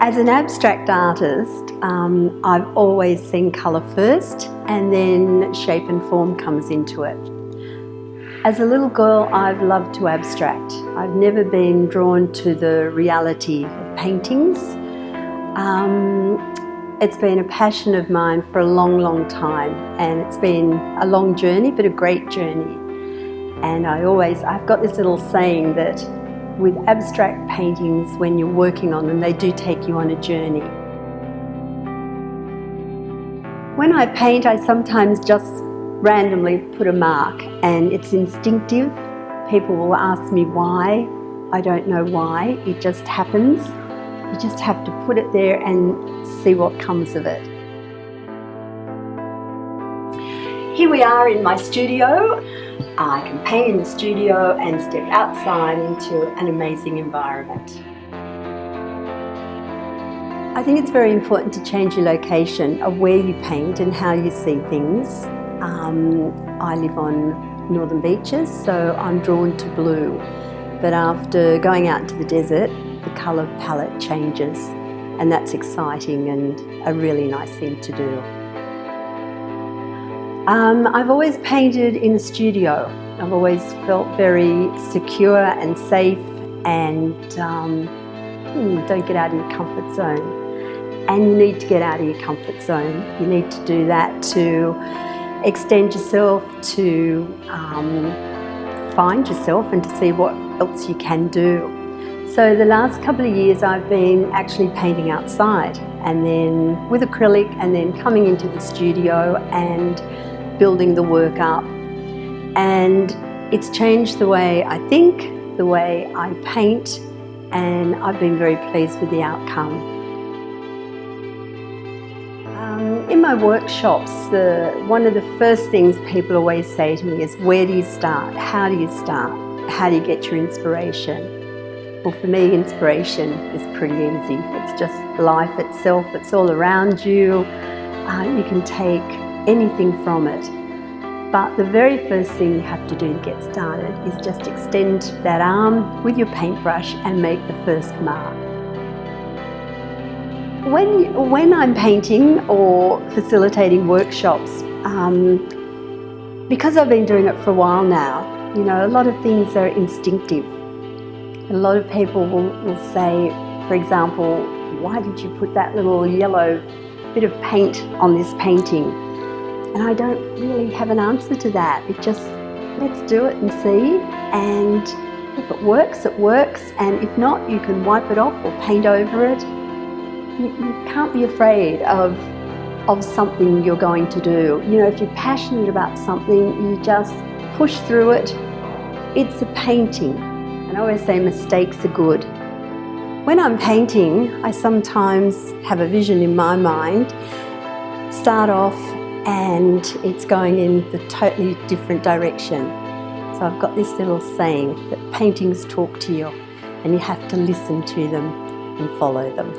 As an abstract artist, I've always seen colour first and then shape and form comes into it. As a little girl, I've loved to abstract. I've never been drawn to the reality of paintings. It's been a passion of mine for a long, long time, and it's been a long journey, but a great journey. And I've got this little saying that with abstract paintings, when you're working on them, they do take you on a journey. When I paint, I sometimes just randomly put a mark, and it's instinctive. People will ask me why. I don't know why, it just happens. You just have to put it there and see what comes of it. Here we are in my studio. I can paint in the studio and step outside into an amazing environment. I think it's very important to change your location of where you paint and how you see things. I live on northern beaches, so I'm drawn to blue. But after going out into the desert, the colour palette changes, and that's exciting and a really nice thing to do. I've always painted in a studio. I've always felt very secure and safe and don't get out of your comfort zone. And you need to get out of your comfort zone. You need to do that to extend yourself, to find yourself and to see what else you can do. So the last couple of years I've been actually painting outside, and then with acrylic, and then coming into the studio and building the work up. And it's changed the way I think, the way I paint, and I've been very pleased with the outcome. In my workshops, one of the first things people always say to me is, where do you start? How do you start? How do you get your inspiration? Well, for me, inspiration is pretty easy. It's just life itself. It's all around you. You can take anything from it. But the very first thing you have to do to get started is just extend that arm with your paintbrush and make the first mark. When I'm painting or facilitating workshops, because I've been doing it for a while now, you know, a lot of things are instinctive. A lot of people will say, for example, why did you put that little yellow bit of paint on this painting? And I don't really have an answer to that. It just, let's do it and see. And if it works, it works. And if not, you can wipe it off or paint over it. You can't be afraid of something you're going to do. You know, if you're passionate about something, you just push through it. It's a painting. And I always say mistakes are good. When I'm painting, I sometimes have a vision in my mind, start off, and it's going in the totally different direction. So I've got this little saying that paintings talk to you, and you have to listen to them and follow them.